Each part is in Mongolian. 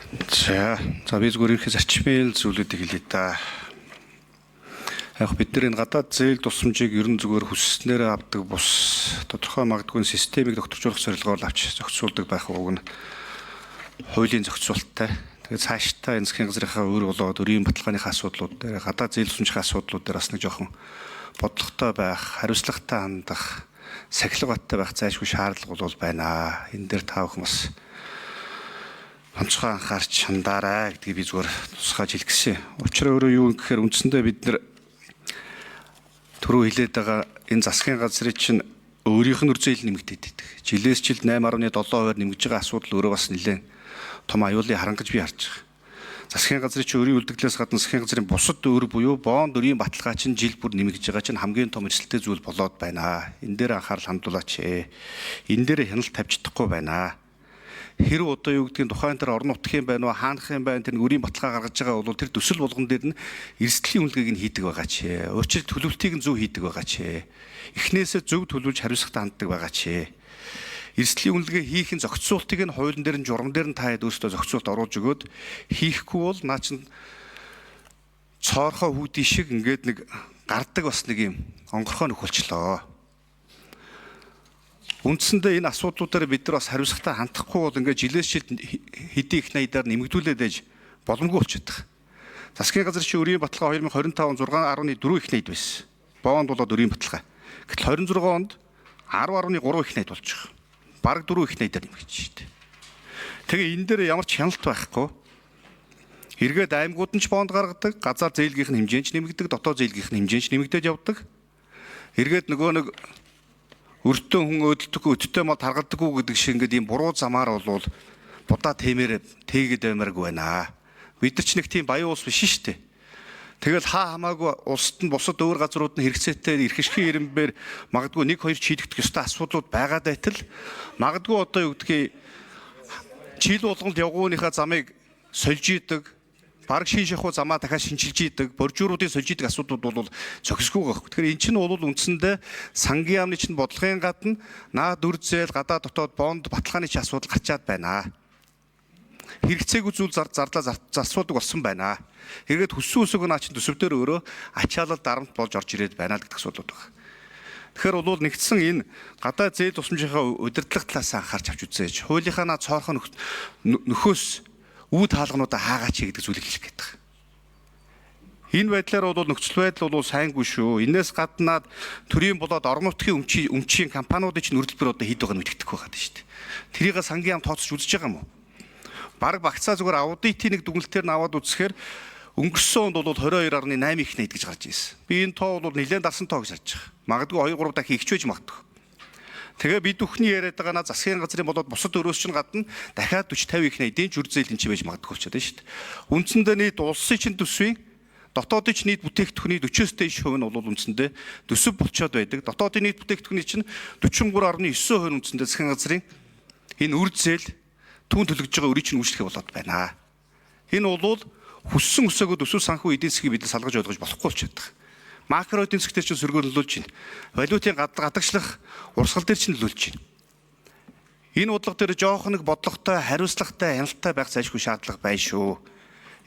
За би зүгээр их зарчмын зүйлүүдийг хэлье да. Яг бид нар энэ гадаад зээл тусламжийг ерөн зүгээр хүсснээр авдаг бус тодорхой магадгүй системийг докторжуулах зорилгоор авч зохицуулдаг байх уг нь хуулийн зохицуулттай. Тэгээд цаашдаа энэ засгийн газрынхаа өөр болоод өрийн баталгааныхаа асуудлууд дээр гадаад зээл тусламжийн асуудлууд дээр бас нэг жоохон бодлоготой байх, хариуцлагатай хандах, сахилга баттай байх зайлшгүй шаардлага бол байна. Энэ дээр та бүхэн бас онцгой анхаарч хандаарай гэдгийг би зүгээр тусгаж хэлэх гэсэн. Учир өөрөө юу гэхээр үндсэндээ бид нар түрүү хэлээд байгаа энэ засгийн газрын чинь өөрийнх нь үрзэл нэмэгдээд идэг. Жилээс жилд 8.7% нэмгэж байгаа асуудал өөрөө бас нэлээд том аюулын харангаж би харж байгаа. Засгийн газрын чинь өрийн үлдэгдлээс гадна засгийн газрын бусад өөр буюу бонд өрийн баталгаа чинь жил бүр нэмэгдэж байгаа чинь хамгийн том эрсдэлтэй зүйл болоод байна. Энэ дээр анхаарал хандуулаач. Энэ дээр хяналт тавьж чадахгүй байна. Хэрэг одоо юу гэдгийг тухайн дээр орон нутгийн байна уу, хаанах юм байна, тэр өрийн баталгаа гаргаж байгаа бол тэр төсөл болгон дээр нь эрсдлийн үнэлгээг нь хийдэг байгаа ч. Өөрчлөлт төлөвлөлтийг нь зөв хийдэг байгаа ч. Эхнээсээ зөв төлөвлөж хариуцлагатай ханддаг байгаа ч. Эрсдлийн үнэлгээ хийх нь зохицуултыг нь хуулийн дээр нь журам дээр нь таад өөрсдөө зохицуулт оруулж өгөөд хийхгүй бол наа чин цоорхоо хүүдий шиг ингээд нэг гардаг бас нэг юм онгорхоо нөхөлчлөө. Үндсэндээ энэ асуудлуудаар бид нар бас хариуцлагатай хандахгүй бол ингээд жилээс жилд хэдийн их найдаар нэмэгдүүлээд ээж боломжгүй болчиход байгаа. Засгийн газар чи өрийн баталгаа 2025 6.4 их найд байсан. Бонд болоод өрийн баталгаа. Гэтэл 26 онд 10.3 их найд болж байгаа. Бараг 4 их найдаар нэмэгдэж шít. Тэгээ энэ дээр ямар ч хяналт байхгүй. Эргээд аймагуд нь ч бонд гаргадаг, газар зээлгийнх нь хэмжээнд ч нэмэгдэг, дотоод зээлгийнх нь хэмжээнд ч нэмэгдээд явдаг. Эргээд нөгөө нэг өртөө хүн өдөлтөхгүй өдөртөө мод харгалдаггүй гэдэг шиг ингээд ийм буруу замаар болвол будаа тэмээр тэгээд баймарг байна. Бид нар ч нэг тийм баян улс биш шүү дээ. Тэгэл хаа хамаагүй улсад нь бусад өөр газрууд нь хэрэгцээтэй эрх ашигын ирэмбээр магадгүй 1-2 чийдэгдэх ёстой асуудлууд байгаа дайтал магадгүй одоо юу гэдгийг жил болгонд явгууныхаа замыг сольж идэг, бараг шин шахуу замаа дахиад шинжилж идэг, боржууруудын сольж идэг асуудлууд бол зохисгүй байгаа. Тэгэхээр эн чинь бол үндсэндээ сангийн яамны чинь бодлогын гадна наад үр зээл гадаа дотоод бонд баталгааны чинь асуудал гарчаад байна. Хэрэгцээгүй зүйл зарлаа зарцуулдаг болсон байна. Хэрэгэд хүссэн үсэг наа чинь төсөвдөр өөрөө ачаалал дарамт болж орж ирээд байна гэдэг асуудал байна. Тэгэхээр бол нэгдсэн энэ гадаа зээл тусламжийнхаа удирдлага талаас анхаарч авч үзээч. Хуулийнхаа наа цоорхон нөхөөс үүд хаалгануудаа хаагаач гэдэг зүйлийг хэлэх гээд байгаа. Энэ байдлаар бол нөхцөл байдал бол сайнгүй шүү. Энээс гаднаад төрийн болоод орон нутгийн өмчийн компаниудын чинь үрдэлбэр одоо хэд байгааг нь мэддэхгүй байгаа шүү дээ. Тэрийг сангийн яам тооцож үзэж байгаа юм уу? Бараг багцаа зүгээр аудитын нэг дүгнэлтээр нь аваад үзэхээр өнгөрсөн онд бол 22.8 их найд гэж гарч ирсэн. Би энэ тоо бол нэлээд дарсан тоо гэж харж байгаа. Магадгүй 2-3 дахин ихч байж магадгүй. Тэгээ бид бүхний яриад байгаа засгийн газрын болоод бусад өрөөс чинь гадна дахиад 40-50 их найдын жүр зээл энэ ч байж магадгүй болчиход байна шүү дээ. Үндсэндээ нийт улсын чинь төсвийн дотоодын чинь нийт бүтээгдэхүүний 40-с дээш хувь нь бол үндсэндээ төсөв болчиход байдаг. Дотоодын нийт бүтээгдэхүүний чинь 43.9% үндсэндээ засгийн газрын энэ үр зээл түүн төлөгдөж байгаа өрийг чинь үүсгэх болоод байна. Энэ бол хүссэн өсөөгөө төсөв санхүү эдийн засгийг бид салгаж ойлгож болохгүй болчиход байгаа. Макро эдийн засгийн чинь сөргөөр нөлөөлж байна. Валютын гадагшлах урсгал дээр чинь нөлөөлж байна. Энэ бодлого дээр жоох нэг бодлоготой, хариуцлагатай, хяналттай байх зайлшгүй шаардлага байна шүү.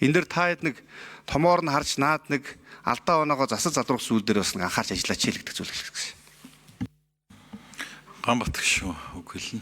Энэ дээр та хэд нэг томоор нь харж наад нэг алдаа оноогоо засал залруулах зүйл дээр бас нэг анхаарч ажиллаач гэдэг зүйл хэлэх гэсэн. Ганбат гэх шүү үг хэлнэ.